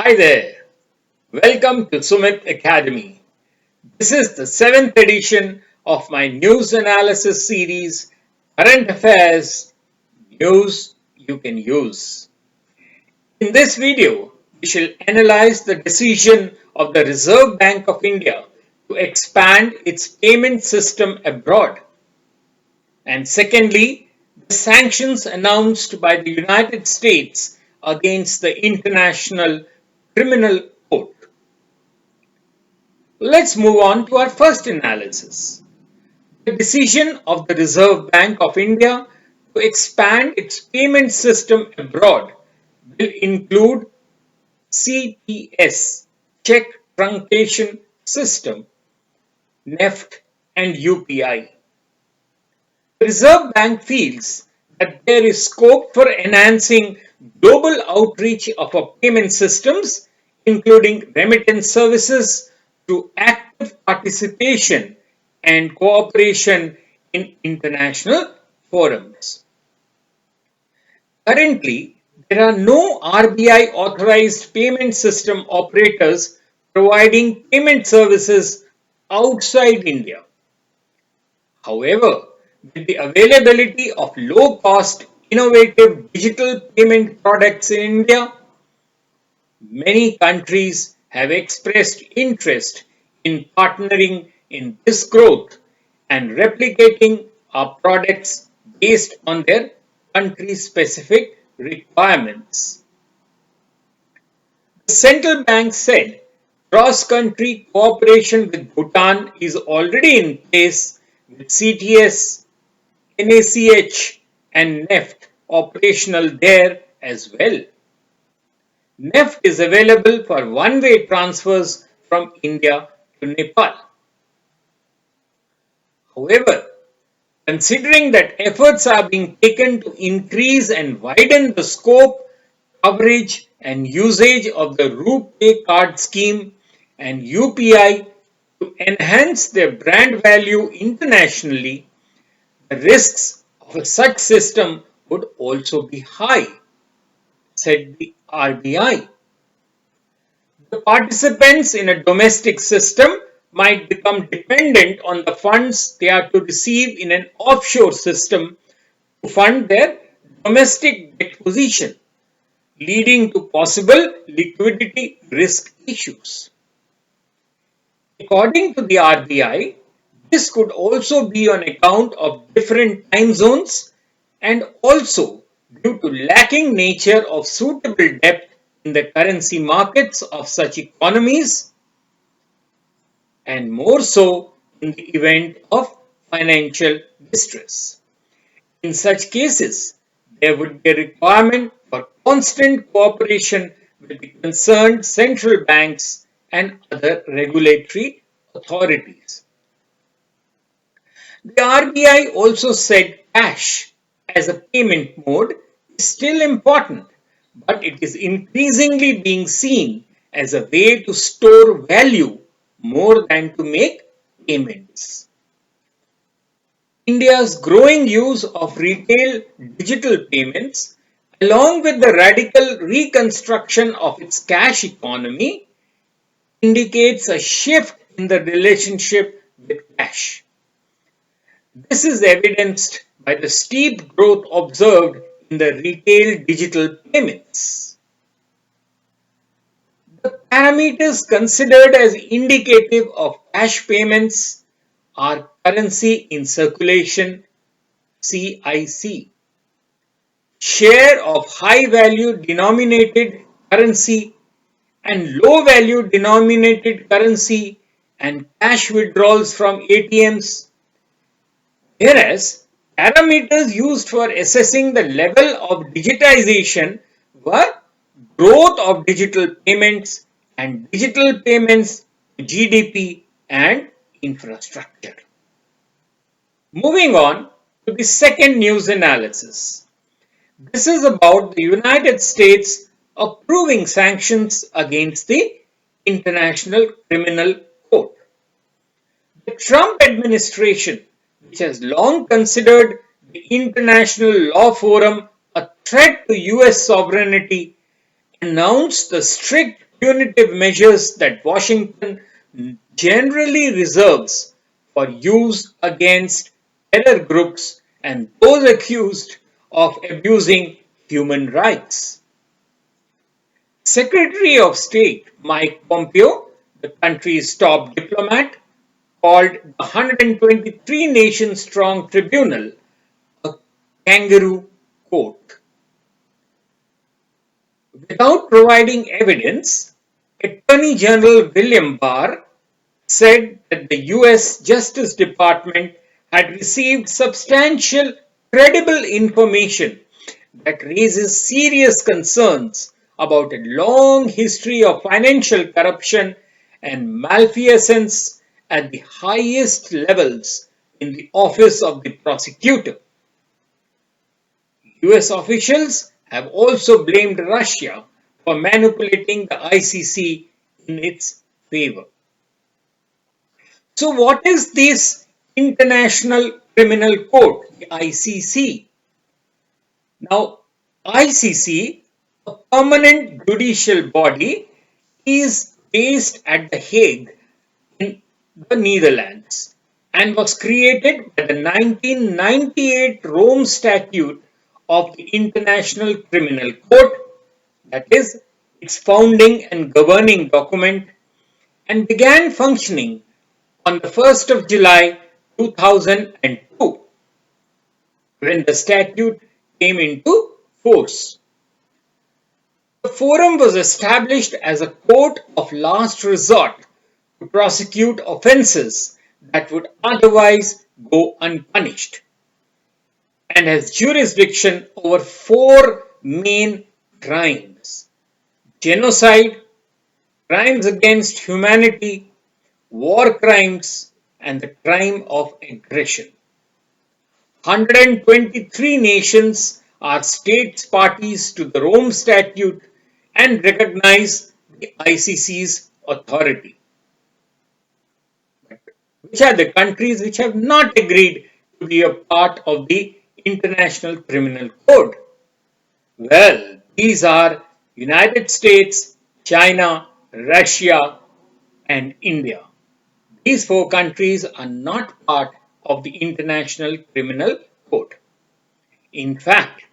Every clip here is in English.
Hi there, welcome to Sumit Academy. This is the 7th edition of my news analysis series, Current Affairs News You Can Use. In this video, we shall analyze the decision of the Reserve Bank of India to expand its payment system abroad. And secondly, the sanctions announced by the United States against the International Criminal Court. Let's move on to our first analysis. The decision of the Reserve Bank of India to expand its payment system abroad will include CTS, Check Truncation System, NEFT, and UPI. The Reserve Bank feels that there is scope for enhancing global outreach of our payment systems, including remittance services, through active participation and cooperation in international forums. Currently, there are no RBI authorized payment system operators providing payment services outside India. However, with the availability of low-cost, innovative digital payment products in India, many countries have expressed interest in partnering in this growth and replicating our products based on their country-specific requirements. The central bank said cross-country cooperation with Bhutan is already in place with CTS, NACH and NEFT operational there as well. NEFT is available for one-way transfers from India to Nepal. However, considering that efforts are being taken to increase and widen the scope, coverage and usage of the RuPay card scheme and UPI to enhance their brand value internationally, the risks of such system would also be high, said the RBI. The participants in a domestic system might become dependent on the funds they are to receive in an offshore system to fund their domestic debt position, leading to possible liquidity risk issues. According to the RBI, this could also be on account of different time zones and also due to lacking nature of suitable depth in the currency markets of such economies, and more so in the event of financial distress. In such cases, there would be a requirement for constant cooperation with the concerned central banks and other regulatory authorities. The RBI also said cash as a payment mode is still important, but it is increasingly being seen as a way to store value more than to make payments. India's growing use of retail digital payments, along with the radical reconstruction of its cash economy, indicates a shift in the relationship with cash. This is evidenced by the steep growth observed in the retail digital payments. The parameters considered as indicative of cash payments are currency in circulation (CIC), share of high value denominated currency and low value denominated currency and cash withdrawals from ATMs, whereas parameters used for assessing the level of digitization were growth of digital payments and digital payments to GDP and infrastructure. Moving on to the second news analysis. This is about the United States approving sanctions against the International Criminal Court. The Trump administration, which has long considered the International Law Forum a threat to US sovereignty announced the strict punitive measures that Washington generally reserves for use against terror groups and those accused of abusing human rights. Secretary of State Mike Pompeo, the country's top diplomat, called the 123 nation strong tribunal a kangaroo court. Without providing evidence, Attorney General William Barr said that the US Justice Department had received substantial, credible information that raises serious concerns about a long history of financial corruption and malfeasance at the highest levels in the office of the prosecutor. US officials have also blamed Russia for manipulating the ICC in its favor. So, what is this International Criminal Court, the ICC? Now, ICC, a permanent judicial body, is based at The Hague in the Netherlands and was created by the 1998 Rome Statute of the International Criminal Court, that is, its founding and governing document, and began functioning on the 1st of July 2002 when the statute came into force. The forum was established as a court of last resort to prosecute offences that would otherwise go unpunished, and has jurisdiction over four main crimes: genocide, crimes against humanity, war crimes, and the crime of aggression. 123 nations are states parties to the Rome Statute and recognize the ICC's authority. Which are the countries which have not agreed to be a part of the International Criminal Code? Well, these are United States, China, Russia, and India. These four countries are not part of the International Criminal Court. In fact,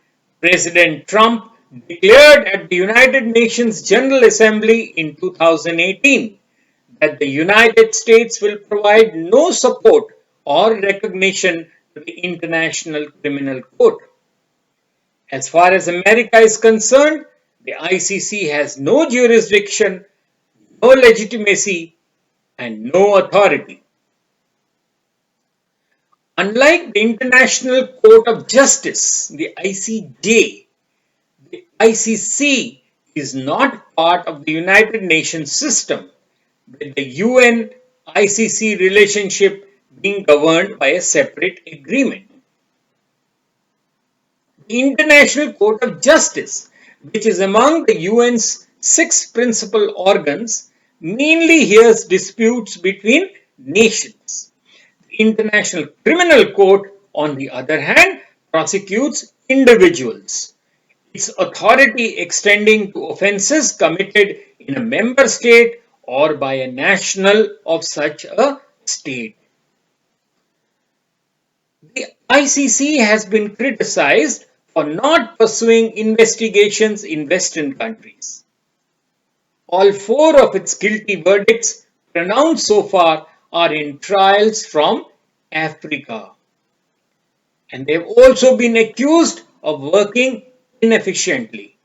President Trump declared at the United Nations General Assembly in 2018 that the United States will provide no support or recognition to the International Criminal Court. As far as America is concerned, the ICC has no jurisdiction, no legitimacy, and no authority. Unlike the International Court of Justice, the ICJ, the ICC is not part of the United Nations system, with the UN ICC relationship being governed by a separate agreement. The International Court of Justice, which is among the UN's 6 principal organs, mainly hears disputes between nations. The International Criminal Court, on the other hand, prosecutes individuals, its authority extending to offences committed in a member state or by a national of such a state. The ICC has been criticized for not pursuing investigations in Western countries. All 4 of its guilty verdicts pronounced so far are in trials from Africa. And they have also been accused of working inefficiently.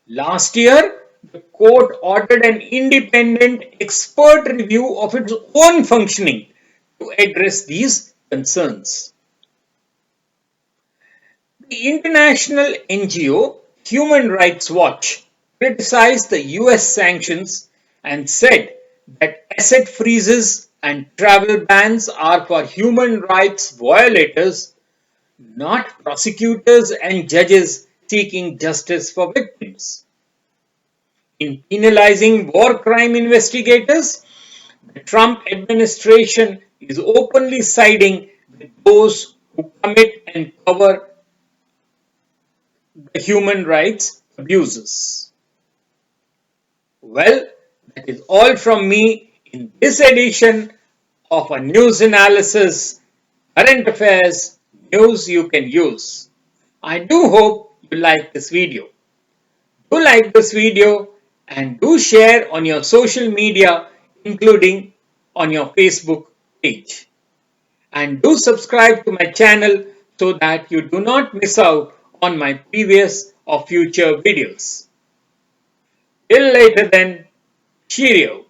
Last year, the court ordered an independent expert review of its own functioning to address these concerns. The international NGO Human Rights Watch criticized the US sanctions and said that asset freezes and travel bans are for human rights violators, not prosecutors and judges seeking justice for victims. In penalizing war crime investigators, the Trump administration is openly siding with those who commit and cover the human rights abuses. Well, that is all from me in this edition of a news analysis, current affairs, news you can use. I do hope you like this video. Do like this video and do share on your social media, including on your Facebook page. And do subscribe to my channel so that you do not miss out on my previous or future videos. Till later then, cheerio.